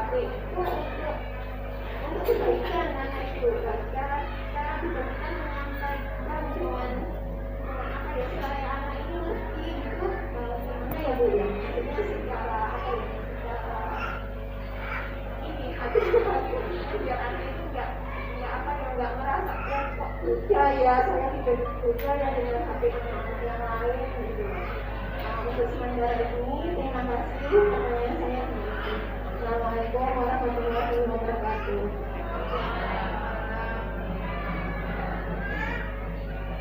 HP itu untuk kebaikan anak itu. Sekarang diberikan dengan dengan apa ya, supaya anak itu lebih gitu gimana ya Bu ya, maksudnya secara apa ya, secara ini hati biar anak itu nggak apa ya, nggak merasa kok beda ya, saya tidak beda ya dengan HP anak yang lain gitu. Untuk sementara ini terima kasih pertanyaan saya. Assalamualaikum warahmatullahi wabarakatuh.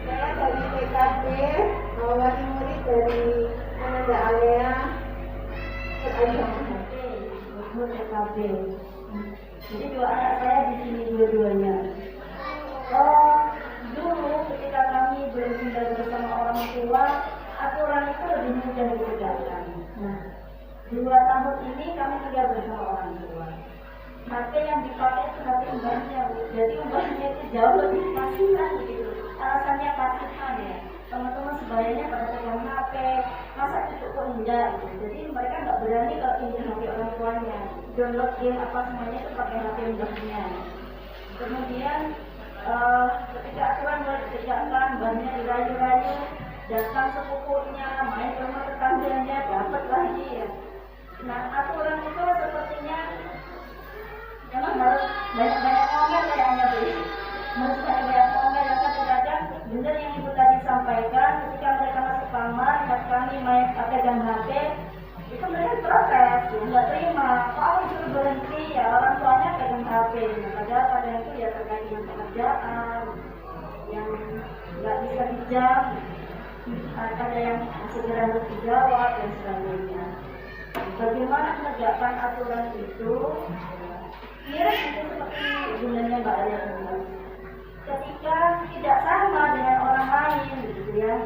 Saya dari PKB, wali murid dari Ananda Alea Perajaan HP, PKB. Jadi dua anak saya di sini dua-duanya. Dulu ketika kami belum tinggal bersama orang tua, aturan itu lebih mudah ditegakkan. Nah, 2 tahun ini kami tinggal bersama orang tua. HP yang dipakai itu HP mbahnya, jadi mbahnya itu jauh lebih pasihan gitu. Alasannya pasihan ya. Teman-teman sebayanya pada pegang HP, masa itu kok enggak gitu. Jadi mereka nggak berani kalau pinjam HP orang tuanya. Download game apa semuanya itu pakai HP mbahnya. Kemudian ketika aturan mulai ditegakkan, mbahnya dirayu-rayu, datang sepupunya, main ke rumah tetangganya, dapat lagi ya. Nah, aturan itu sepertinya memang harus banyak-banyak ngomel kayaknya Bu. Harus banyak-banyak ngomel, dan kadang-kadang benar yang Ibu tadi sampaikan, ketika mereka masuk kamar, lihat kami main pegang HP, itu mereka protes, nggak terima. Kok disuruh berhenti ya, orang tuanya pegang HP. Nah, padahal pada itu ya terkait dengan pekerjaan yang nggak bisa dijam, ada yang segera harus dijawab dan sebagainya. Bagaimana menegakkan aturan itu? Kira itu seperti gunanya Mbak Alia bilang. Ketika tidak sama dengan orang lain, gitu ya,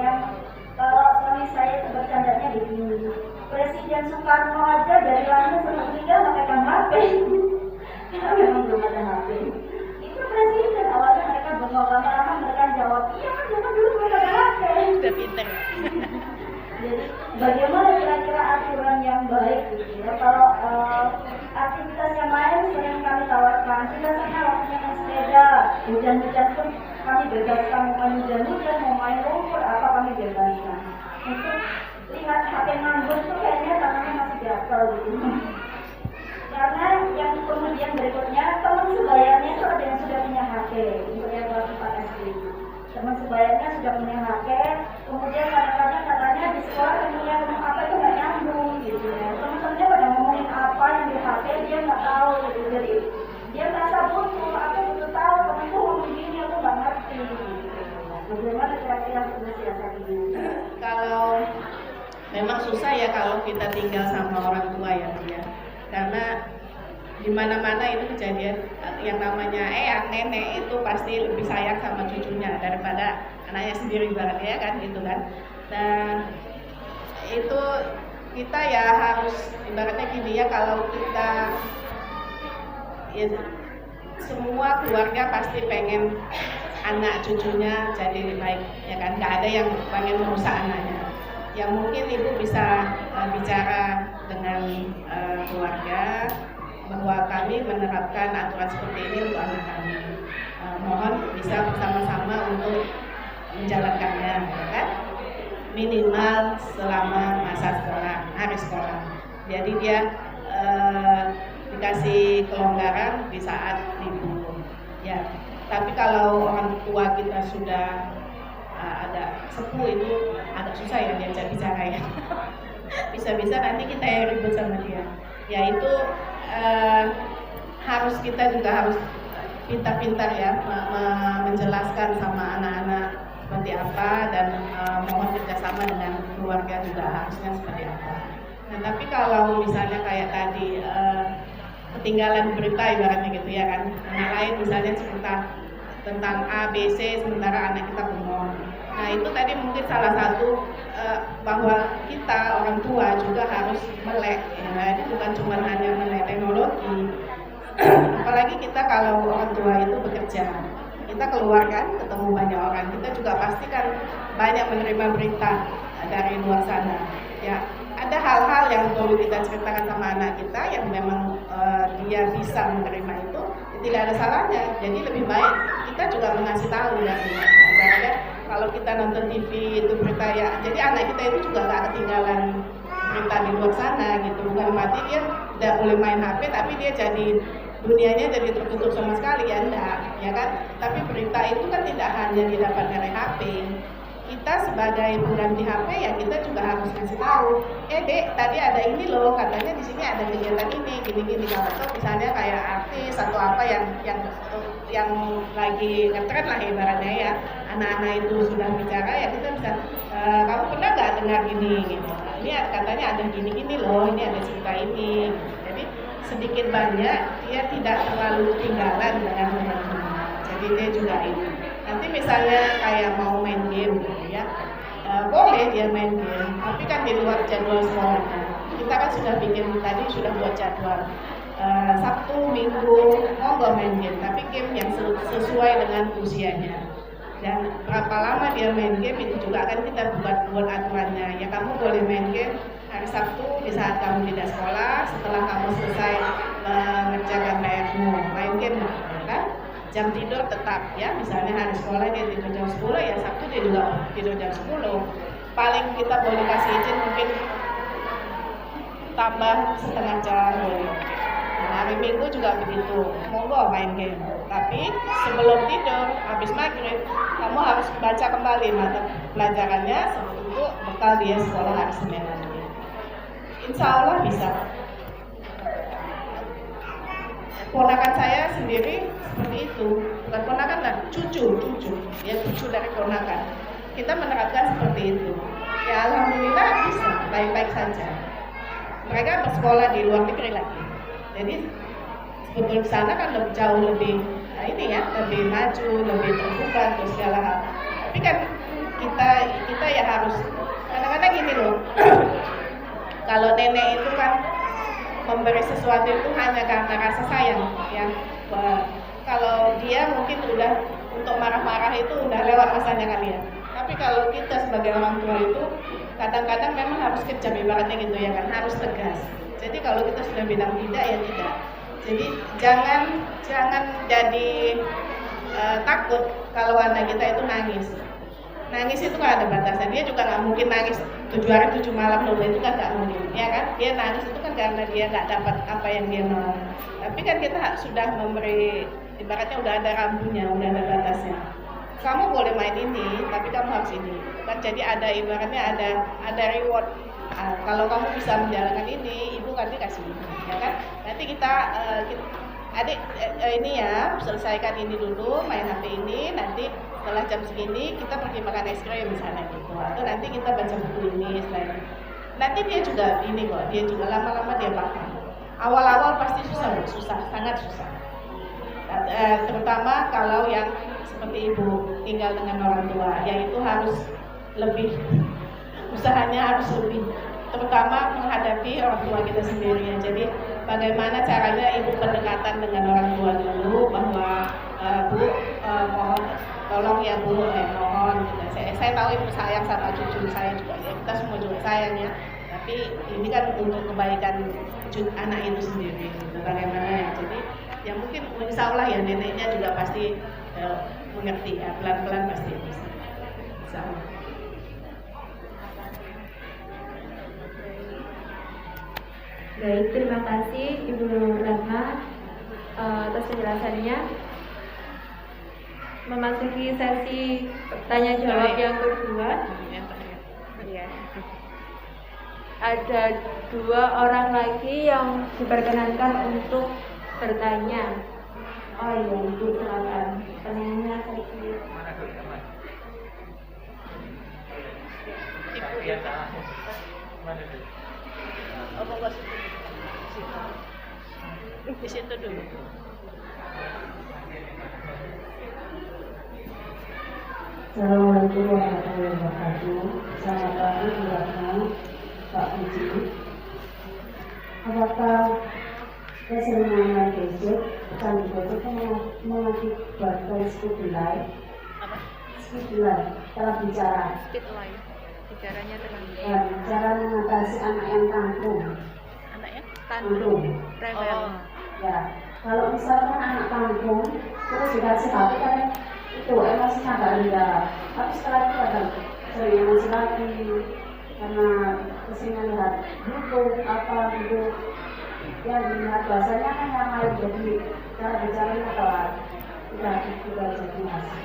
yang kalau suami saya itu bercandanya begini, Presiden Soekarno aja dari lahir sampai meninggal memakai HP. Karena memang belum ada HP. Itu presiden, awalnya mereka bengong, lama-lama mereka jawab, iya kan zaman dulu belum ada HP. Sudah pinter. Jadi bagaimana kira-kira aturan yang baik gitu ya? Kalau aktivitas yang lain sering kami tawarkan, sudah sana waktunya main sepeda, hujan-hujan pun kami bebaskan, mau main hujan-hujan, mau main lumpur, apa kami bebaskan. Untuk lihat HP nganggur tuh kayaknya tangannya masih gatal gitu. Karena yang kemudian berikutnya, teman sebayanya itu ada yang sudah punya HP, untuk yang kelas 4 SD. Teman sebayanya sudah punya HP, kemudian kadang-kadang katanya di sekolah kemudian apa itu nggak nyambung gitu ya. Teman-temannya pada ngomongin apa yang di HP dia nggak tahu gitu. Jadi dia merasa butuh, aku butuh tahu temanku ngomong gini, aku nggak ngerti gitu. Bagaimana kira-kira siasatnya? Kalau memang susah ya kalau kita tinggal sama orang tua ya Bu ya. Karena di mana-mana itu kejadian yang namanya nenek itu pasti lebih sayang sama cucunya daripada anaknya sendiri ibaratnya kan gitu kan. Nah itu kita ya harus ibaratnya gini ya, kalau kita ya semua keluarga pasti pengen anak cucunya jadi baik ya kan, nggak ada yang pengen merusak anaknya. Ya mungkin Ibu bisa bicara dengan keluarga bahwa kami menerapkan aturan seperti ini untuk anak kami. Mohon bisa bersama-sama untuk menjalankannya, ya kan? Minimal selama masa sekolah, hari sekolah. Jadi dia dikasih kelonggaran di saat libur. Ya, tapi kalau orang tua kita sudah ada sepuh itu agak susah ya diajak bicara ya. Bisa-bisa nanti kita yang ribut sama dia. Ya itu kita juga harus pintar-pintar ya menjelaskan sama anak-anak seperti apa, dan mohon kerjasama dengan keluarga juga harusnya seperti apa. Nah tapi kalau misalnya kayak tadi ketinggalan berita ibaratnya gitu ya kan, anak lain misalnya cerita tentang A, B, C sementara anak kita bengong. Nah itu tadi mungkin salah satu bahwa kita orang tua juga harus melek ya. Jadi bukan cuma hanya melek teknologi, apalagi kita kalau orang tua itu bekerja, kita keluar kan ketemu banyak orang, kita juga pasti kan banyak menerima berita dari luar sana ya. ada hal-hal yang perlu kita ceritakan sama anak kita yang memang dia bisa menerima itu, ya tidak ada salahnya. Jadi lebih baik kita juga mengasih tahu ya. Ibaratnya kalau kita nonton TV itu berita ya, jadi anak kita itu juga nggak ketinggalan berita di luar sana gitu. Bukan berarti dia tidak boleh main HP, tapi dia jadi dunianya jadi tertutup sama sekali, ya enggak, ya kan? Tapi berita itu kan tidak hanya didapat dari HP. Kita sebagai pengganti HP ya kita juga harus kasih tahu, dek tadi ada ini loh, katanya di sini ada kegiatan ini, gini-gini. Kalau misalnya kayak artis atau apa yang lagi ngetren lah ibaratnya ya, anak-anak itu sudah bicara ya kita bisa, kamu pernah nggak dengar gini gitu. Ini katanya ada gini-gini loh, ini ada cerita ini. Jadi sedikit banyak dia tidak terlalu ketinggalan dengan teman-teman. Jadi dia juga ini. Nanti misalnya kayak mau main game gitu ya, boleh dia main game, tapi kan di luar jadwal sekolahnya. Kita kan sudah bikin tadi, sudah buat jadwal Sabtu, Minggu, nggak main game, tapi game yang sesuai dengan usianya. Dan berapa lama dia main game itu juga akan kita buat aturannya. Ya kamu boleh main game hari Sabtu di saat kamu tidak sekolah, setelah kamu selesai mengerjakan PR-mu, main game kan? Jam tidur tetap ya, misalnya hari sekolah dia tidur jam 10, ya Sabtu dia juga tidur jam 10. Paling kita boleh kasih izin mungkin tambah setengah jam boleh. Nah, hari Minggu juga begitu, monggo main game. Tapi sebelum tidur, habis maghrib, kamu harus baca kembali mata pelajarannya untuk bekal dia sekolah hari Senin nanti. Insya Allah bisa. Ponakan saya sendiri seperti itu, bukan ponakan lah, cucu, ya cucu dari ponakan. Kita menerapkan seperti itu. Ya alhamdulillah bisa, baik-baik saja. Mereka bersekolah di luar negeri lagi. Jadi sebetulnya di sana kan jauh lebih, ini ya, lebih maju, lebih terbuka untuk segala hal. Tapi kan kita ya harus kadang-kadang gini loh. Kalau nenek itu kan memberi sesuatu itu hanya karena rasa sayang ya. Kalau dia mungkin udah untuk marah-marah itu udah lewat masanya kali ya. Tapi kalau kita sebagai orang tua itu kadang-kadang memang harus kejam ibaratnya gitu ya kan, harus tegas. Jadi kalau kita sudah bilang tidak ya tidak. Jadi jangan jadi takut kalau anak kita itu nangis. Nangis itu kan ada batasan, dia juga nggak mungkin nangis 7 hari 7 malam loh, itu kan nggak mungkin, ya kan? Dia nangis itu kan karena dia nggak dapat apa yang dia mau. Tapi kan kita sudah memberi, ibaratnya udah ada rambunya, udah ada batasnya. Kamu boleh main ini, tapi kamu harus ini. Kan jadi ada ibaratnya ada reward. Nah, kalau kamu bisa menjalankan ini, ibu nanti kasih, ya kan? Nanti kita adik ini ya, selesaikan ini dulu, main HP ini, nanti setelah jam segini kita pergi makan es krim misalnya gitu, atau nanti kita baca buku ini selain. Nanti dia juga ini kok, dia juga lama-lama dia paham. Awal-awal pasti susah, sangat susah. Terutama kalau yang seperti ibu tinggal dengan orang tua, yaitu harus lebih, usahanya harus lebih, terutama menghadapi orang tua kita sendiri. Jadi bagaimana caranya ibu pendekatan dengan orang tua dulu, bahwa Bu mohon tolong ya Bu, mohon. Saya tahu ibu sayang sama cucu saya juga ya, kita semua juga sayang ya. Tapi ini kan untuk kebaikan anak itu sendiri, gitu. Bagaimana ya. Jadi ya mungkin insya Allah ya neneknya juga pasti mengerti ya, pelan-pelan pasti bisa. Insya Allah. Baik, terima kasih Ibu Ratna atas penjelasannya. Memasuki sesi tanya jawab yang kedua. Ya. Ada 2 orang lagi yang diperkenankan untuk bertanya. Oh iya, Ibu silakan. Pertanyaannya sesi. Ibu ya. Di situ dulu. Assalamualaikum warahmatullahi wabarakatuh. Selamat pagi Bu Ratna, Pak Puji. Apakah kesenian besok candi besok mengakibatkan skudulai? Skudulai telah bicara. bicaranya terlalu Dan cara mengatasi anak yang tanggung. Anaknya? Tanggung. rewel. Oh. Ya, kalau misalnya anak tanggung terus dikasih HP kan itu emosinya agak rendah. Tapi setelah itu ada sering emosi lagi karena kesini lihat YouTube apa gitu. Ya dilihat bahasanya kan yang lain, jadi cara bicaranya telat. Udah itu aja terima kasih.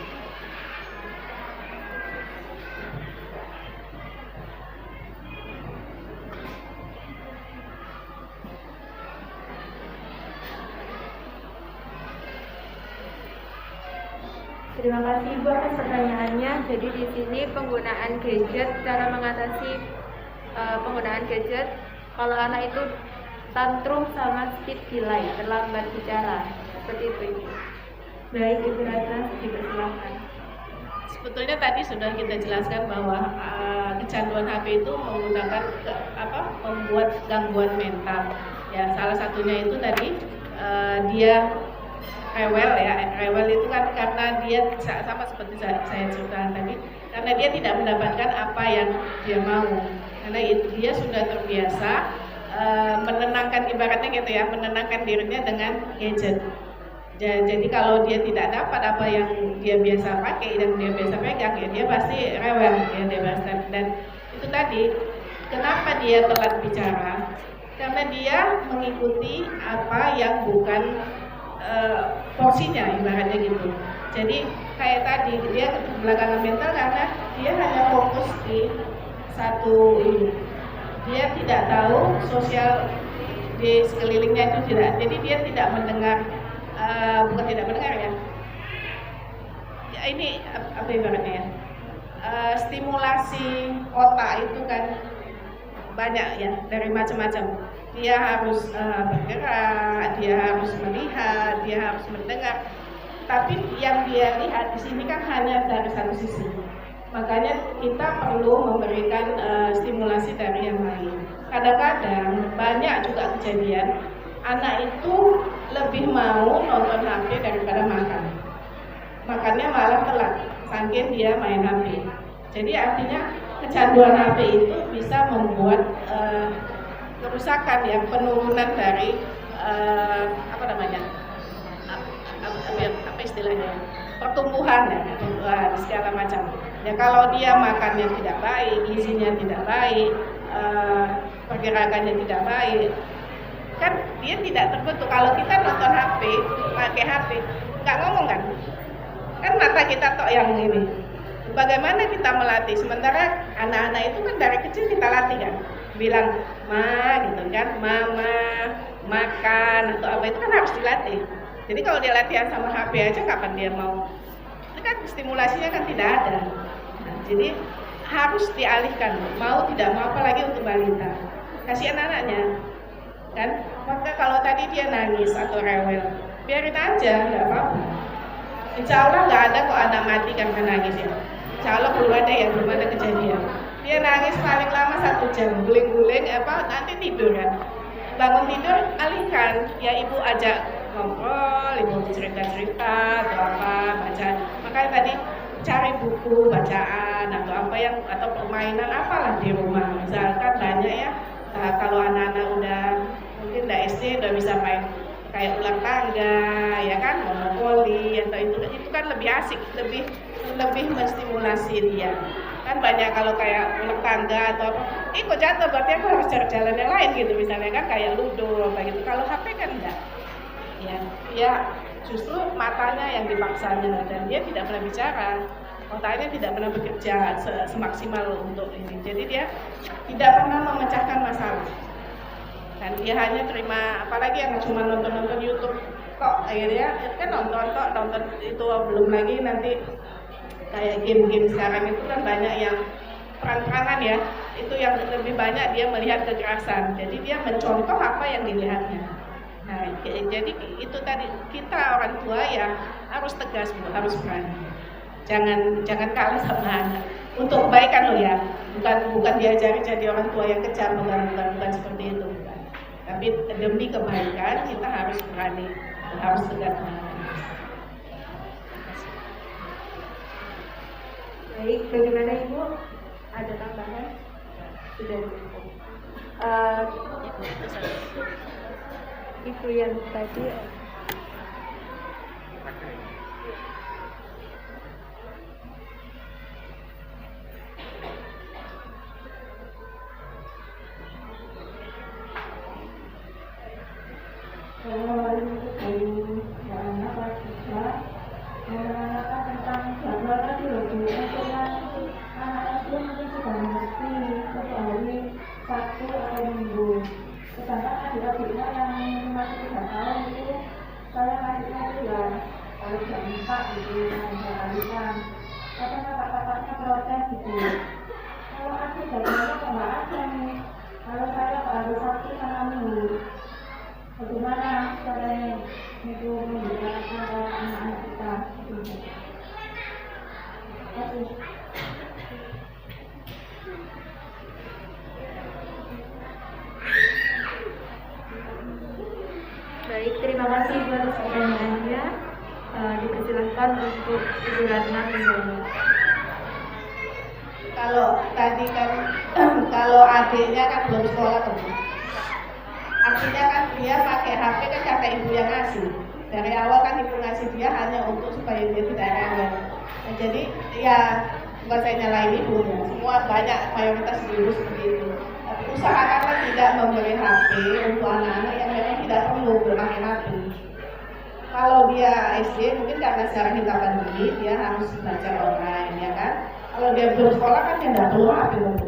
Terima kasih Ibu atas pertanyaannya. Jadi di sini penggunaan gadget, cara mengatasi penggunaan gadget kalau anak itu tantrum sama speed delay, terlambat bicara, seperti itu Ibu. Baik Ibu Ratna, dipersilakan. Sebetulnya tadi sudah kita jelaskan bahwa kecanduan HP itu menggunakan membuat gangguan mental. Ya, salah satunya itu tadi dia rewel ya. Rewel itu kan karena dia sama seperti saya ceritakan tadi, karena dia tidak mendapatkan apa yang dia mau. Karena dia sudah terbiasa menenangkan, ibaratnya gitu ya, menenangkan dirinya dengan gadget. Jadi kalau dia tidak dapat apa yang dia biasa pakai dan dia biasa pegang, ya dia pasti rewel, ya dia pasti. Dan itu tadi, kenapa dia telat bicara? Karena dia mengikuti apa yang bukan porsinya, ibaratnya gitu. Jadi kayak tadi dia belakangan mental karena dia hanya fokus di satu ini. Dia tidak tahu sosial di sekelilingnya itu tidak. Jadi dia tidak mendengar. Bukan tidak mendengar ya. Ya ini apa ibaratnya ya? Stimulasi otak itu kan banyak ya, dari macam-macam. Dia harus bergerak, dia harus melihat, dia harus mendengar. Tapi yang dia lihat di sini kan hanya dari satu sisi. Makanya kita perlu memberikan stimulasi dari yang lain. Kadang-kadang banyak juga kejadian anak itu lebih mau nonton HP daripada makan. Makannya malah telat, saking dia main HP. Jadi artinya kecanduan HP itu bisa membuat kerusakan ya, penurunan dari apa istilahnya, pertumbuhan ya, pertumbuhan segala macam. Ya kalau dia makannya tidak baik, gizinya tidak baik, pergerakannya tidak baik, kan dia tidak terbentuk. Kalau kita nonton HP, pakai HP, nggak ngomong kan mata kita tok yang ini. Bagaimana kita melatih? Sementara anak-anak itu kan dari kecil kita latih kan, bilang ma gitu kan, mama, makan atau apa itu kan harus dilatih. Jadi kalau dia latihan sama HP aja kapan dia mau? Itu kan stimulasinya kan tidak ada. Nah, jadi harus dialihkan, mau tidak mau, apalagi untuk balita. Kasihan anaknya. Kan, maka kalau tadi dia nangis atau rewel, biarin aja, nggak apa-apa. Insya Allah nggak ada kok anak mati karena nangis ya. Insya Allah belum ada ya, belum ada kejadian. Dia nangis paling lama 1 jam, guling-guling nanti tidur kan. Bangun tidur, alihkan. Ya ibu ajak ngobrol, ibu cerita-cerita atau apa, baca. Makanya tadi cari buku bacaan atau permainan apalah di rumah. Misalkan banyak ya. Nah, kalau anak-anak udah mungkin udah SD udah bisa main kayak ulang tangga, ya kan, monopoli atau itu kan lebih asik, lebih menstimulasi dia. Kan banyak kalau kayak ulang tangga atau apa, kok jatuh berarti aku harus cari jalan yang lain gitu misalnya kan, kayak ludo apa gitu. Kalau HP kan enggak. Ya justru matanya yang dipaksanya dan dia tidak pernah bicara. Otaknya tidak pernah bekerja semaksimal untuk ini. Jadi dia tidak pernah memecahkan masalah. Dan dia hanya terima, apalagi yang cuma nonton YouTube kok akhirnya kan nonton itu, belum lagi nanti kayak game-game sekarang itu kan banyak yang perang-perangan ya. Itu yang lebih banyak dia melihat kekerasan. Jadi dia mencontoh apa yang dilihatnya. Nah, jadi itu tadi kita orang tua ya harus tegas, harus berani. Jangan kalah sama anak. Untuk kebaikan loh ya, bukan diajari jadi orang tua yang kejam, bukan seperti itu, bukan. Tapi demi kebaikan kita harus berani, harus tegas. Baik, bagaimana Ibu? ada tambahan? Sudah cukup. Ibu yang tadi Kalau itu dari apa siswa menerangkan tentang jadwal tadi loh Bu, karena anak SD mungkin sudah mengerti satu hari Sabtu atau Minggu. Sedangkan adik-adiknya yang masih 3 tahun itu saya ngasihnya itu ya kalau jam 4 gitu yang saya kalikan. Kadang kakak-kakaknya protes gitu. Kalau adik jadwalnya kok nggak ada nih. Kalau saya baru Sabtu sama Minggu. Bagaimana caranya itu memberikan kepada anak-anak kita? Terima kasih. baik, terima kasih Ibu atas pertanyaannya. Dipersilahkan untuk Ibu Ratna menjawab. Kalau tadi kan kalau adiknya kan belum sekolah teman. Artinya kan dia pakai HP kan kata ibu yang ngasih. Dari awal kan ibu ngasih dia hanya untuk supaya dia tidak rewel. Nah, jadi ya bukan saya nyalain ibu ya. Semua banyak mayoritas ibu seperti itu. Tapi usahakanlah tidak memberi HP untuk anak-anak yang memang tidak perlu berpakai HP. Kalau dia SD mungkin karena sekarang kita pandemi dia harus belajar online ya kan. Kalau dia belum sekolah kan dia tidak perlu HP dulu.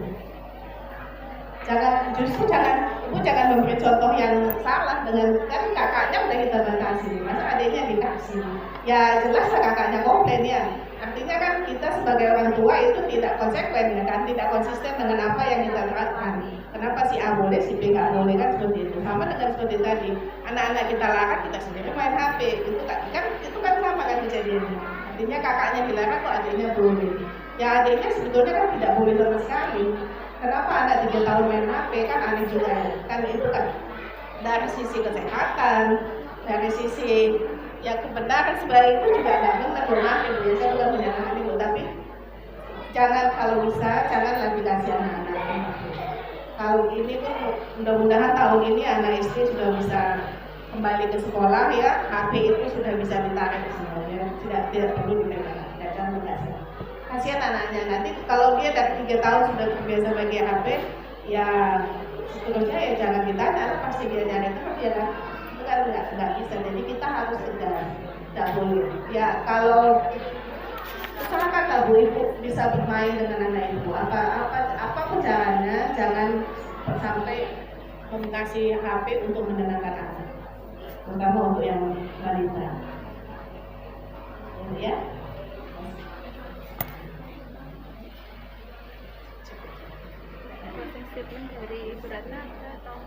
Ibu jangan memberi contoh yang salah dengan kan kakaknya udah kita batasi, masa adiknya dikasih. Ya jelas lah kakaknya komplain ya. Artinya kan kita sebagai orang tua itu tidak konsekuen ya kan, tidak konsisten dengan apa yang kita terapkan. Kenapa si A boleh, si B nggak boleh kan seperti itu. Sama dengan seperti tadi, anak-anak kita larang, kita sendiri main HP. Itu kan sama kan kejadiannya. Artinya kakaknya dilarang kok adiknya boleh. Ya adiknya sebetulnya kan tidak boleh sama sekali. Kenapa anak 3 tahun main HP kan aneh juga ya. Kan itu kan dari sisi kesehatan, dari sisi ya kebenaran sebenarnya itu juga nggak benar benar itu ya. Saya juga menyalahkan itu, tapi jangan kalau bisa janganlah dikasih anak-anak. Kalau ini pun mudah-mudahan tahun ini anak SD sudah bisa kembali ke sekolah ya, HP itu sudah bisa ditarik semuanya, tidak perlu dipegang, jangan dikasih. Kasihan anaknya nanti kalau dia dari 3 tahun sudah terbiasa pakai HP ya seterusnya ya jangan ditanya pasti dia nyari terus ya kan itu kan nggak bisa. Jadi kita harus tegas, tidak boleh ya. Kalau usahakan lah Bu Ibu bisa bermain dengan anak Ibu apa caranya, jangan sampai mengasih HP untuk menenangkan anak, terutama untuk yang balita ya. Statement dari Ibu Ratna atau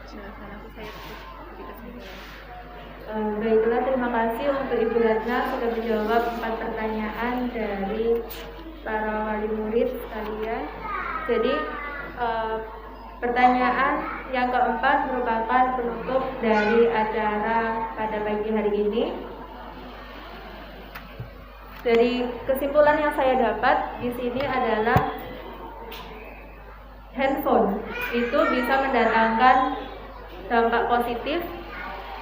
silakan aku saya beri kesimpulan. Baiklah, terima kasih untuk Ibu Ratna sudah menjawab 4 pertanyaan dari para wali murid sekalian. Jadi pertanyaan yang keempat merupakan penutup dari acara pada pagi hari ini. Dari kesimpulan yang saya dapat di sini adalah handphone itu bisa mendatangkan dampak positif,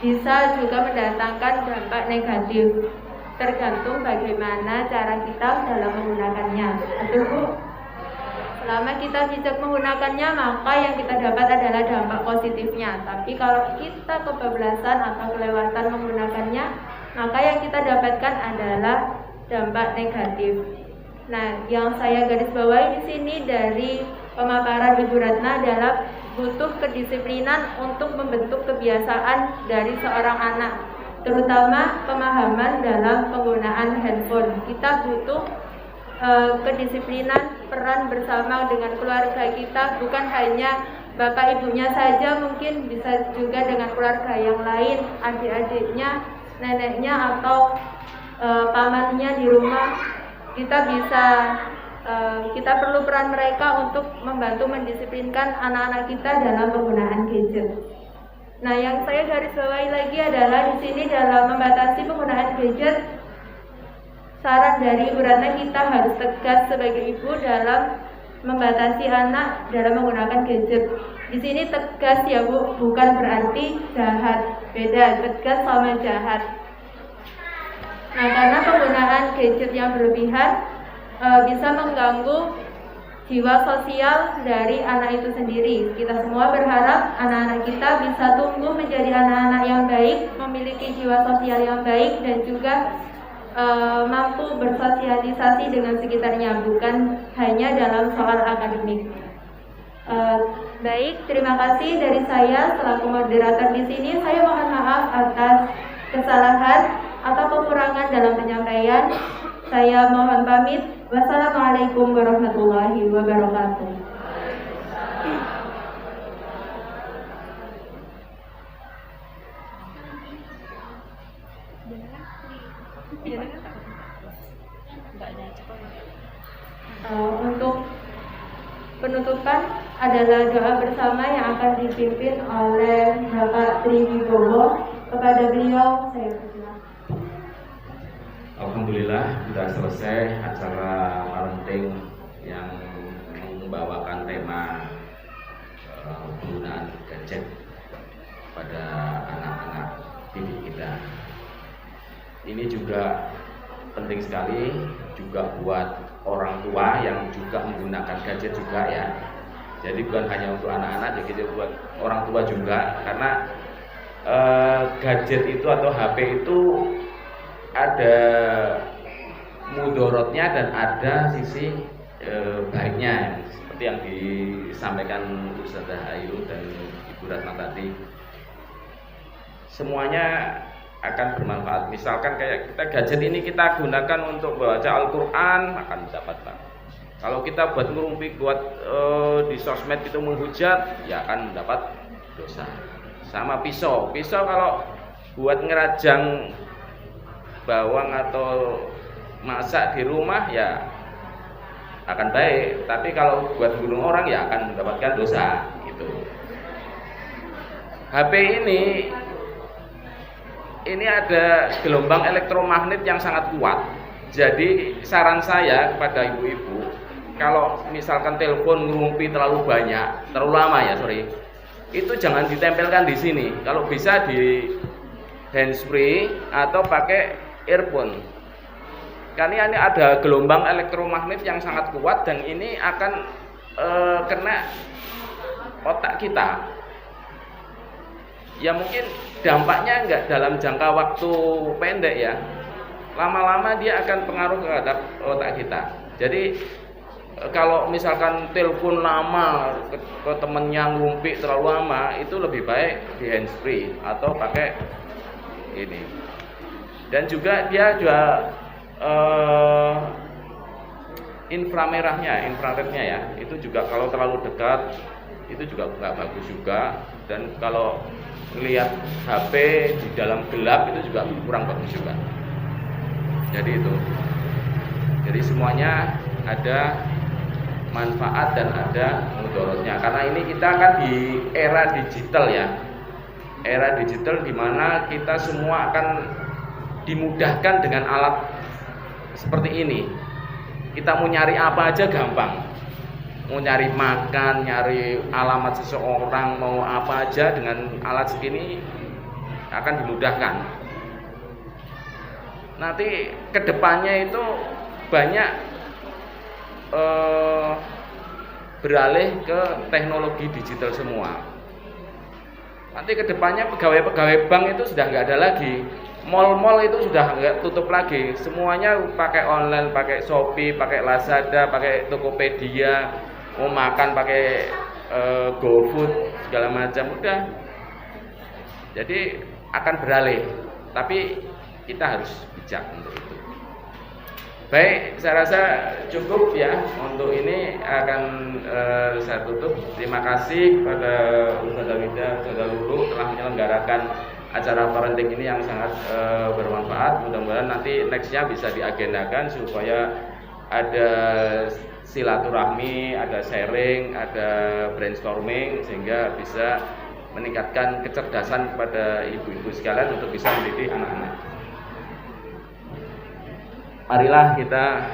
bisa juga mendatangkan dampak negatif, tergantung bagaimana cara kita dalam menggunakannya. Betul Bu? Selama kita bijak menggunakannya, maka yang kita dapat adalah dampak positifnya. Tapi kalau kita kebablasan atau kelewatan menggunakannya, maka yang kita dapatkan adalah dampak negatif. Nah, yang saya garis bawahi di sini dari pemaparan Ibu Ratna adalah butuh kedisiplinan untuk membentuk kebiasaan dari seorang anak, terutama pemahaman dalam penggunaan handphone. Kita butuh kedisiplinan, peran bersama dengan keluarga kita, bukan hanya bapak ibunya saja, mungkin bisa juga dengan keluarga yang lain, adik-adiknya, neneknya atau pamannya di rumah. Kita perlu peran mereka untuk membantu mendisiplinkan anak-anak kita dalam penggunaan gadget. Nah, yang saya garis bawahi lagi adalah di sini dalam membatasi penggunaan gadget, saran dari Bu Ratna, kita harus tegas sebagai ibu dalam membatasi anak dalam menggunakan gadget. Di sini tegas ya Bu, bukan berarti jahat. Beda, tegas sama jahat. Nah, karena penggunaan gadget yang berlebihan bisa mengganggu jiwa sosial dari anak itu sendiri. Kita semua berharap anak-anak kita bisa tumbuh menjadi anak-anak yang baik, memiliki jiwa sosial yang baik, dan juga mampu bersosialisasi dengan sekitarnya, bukan hanya dalam soal akademik. Baik, terima kasih dari saya selaku moderator di sini. Saya mohon maaf atas kesalahan atau kekurangan dalam penyampaian. Saya mohon pamit. Wassalamualaikum warahmatullahi wabarakatuh. Untuk penutupan adalah doa bersama yang akan dipimpin oleh Bapak Tri Wibowo. Kepada beliau saya persilakan. Alhamdulillah sudah selesai acara parenting yang membawakan tema penggunaan gadget pada anak-anak didik kita. Ini juga penting sekali juga buat orang tua yang juga menggunakan gadget juga ya. Jadi bukan hanya untuk anak-anak, jadi buat orang tua juga, karena gadget itu atau HP itu ada mudorotnya dan ada sisi baiknya, seperti yang disampaikan Ustazah Ayu dan Ibu Ratna tadi. Semuanya akan bermanfaat. Misalkan kayak kita gadget ini kita gunakan untuk baca Al-Quran, akan mendapat bagus. Kalau kita buat ngerumpi, buat di sosmed itu menghujat, ya akan mendapat dosa. Sama pisau kalau buat ngerajang bawang atau masak di rumah ya akan baik, tapi kalau buat bunuh orang ya akan mendapatkan dosa gitu. HP ini ada gelombang elektromagnet yang sangat kuat. Jadi saran saya kepada ibu-ibu, kalau misalkan telepon ngerumpi terlalu lama itu jangan ditempelkan di sini. Kalau bisa di handsfree atau pakai earphone. Karena ini ada gelombang elektromagnet yang sangat kuat dan ini akan kena otak kita. Ya mungkin dampaknya enggak dalam jangka waktu pendek ya. Lama-lama dia akan pengaruh terhadap otak kita. Jadi kalau misalkan telepon lama ke temennya ngumpi terlalu lama, itu lebih baik di handsfree atau pakai ini. Dan juga dia infrarednya ya, itu juga kalau terlalu dekat itu juga nggak bagus juga. Dan kalau melihat HP di dalam gelap itu juga kurang bagus juga. Jadi semuanya ada manfaat dan ada mudorotnya. Karena ini kita kan di era digital ya. Era digital di mana kita semua akan dimudahkan dengan alat seperti ini. Kita mau nyari apa aja gampang. Mau nyari makan, nyari alamat seseorang, mau apa aja dengan alat segini akan dimudahkan. Nanti kedepannya itu banyak beralih ke teknologi digital semua. Nanti kedepannya pegawai-pegawai bank itu sudah nggak ada lagi. Mall-mall itu sudah nggak tutup lagi. Semuanya pakai online, pakai Shopee, pakai Lazada, pakai Tokopedia. Mau makan pakai GoFood segala macam udah. Jadi akan beralih. Tapi kita harus bijak untuk itu. Baik, saya rasa cukup ya untuk ini akan saya tutup. Terima kasih kepada Ustazah Wida, Ustazah Lulu telah menyelenggarakan acara parenting ini yang sangat bermanfaat. Mudah-mudahan nanti nextnya bisa diagendakan supaya ada silaturahmi, ada sharing, ada brainstorming sehingga bisa meningkatkan kecerdasan kepada ibu-ibu sekalian untuk bisa mendidik anak-anak. Marilah kita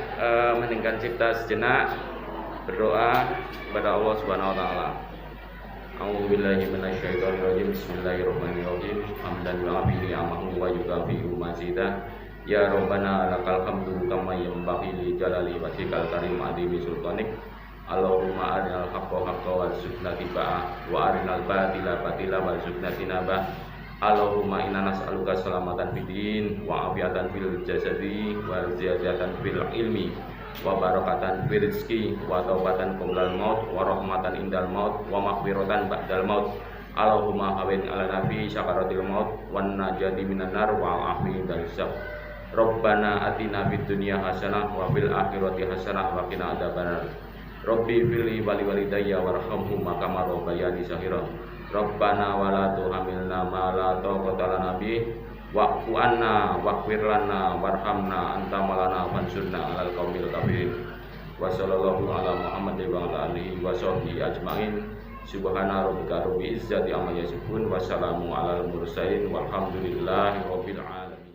meninggalkan cipta sejenak, berdoa kepada Allah Subhanahu wa taala. A'udzubillahi minasyaitonirrajim. Bismillahirrahmanirrahim. Hamdan wa bihi amahu wa yukafi'u mazidah. Ya Rabbana lakal hamdu kama yanbaghi li jalali wajhikal karim adimi sultanik. Allahumma arinal haqqa haqqa warzuqna tiba'ah wa arinal batila batila warzuqna tinabah. Allahumma inna nas'aluka salamatan fid din wa afiatan fil jasadi wa ziyadatan fil ilmi wa barakatan fil rizqi wa taubatan qoblal maut wa rahmatan indal maut wa maghfiratan ba'dal maut. Allahumma hawin ala nabi syakaratil maut wan najati minan nar wa afi dal hisab. Rabbana atina fid dunya hasanah wa fil akhirati hasanah wa qina adzabannar. Rabbi fili wali walidayya warhamhuma kama rabbayani shaghira. Rabbana wa la tuhamilna ma la taqata lana bih wa'fu anna waghfir lana warhamna anta malana fansurna 'alal qaumil kafirin. Wa sallallahu ala Muhammadin wa ala alihi wa sahbihi ajmain. Subhana rabbika rabbil izzati amma yasifun wa salamun 'alal mursalin walhamdulillahi rabbil alamin.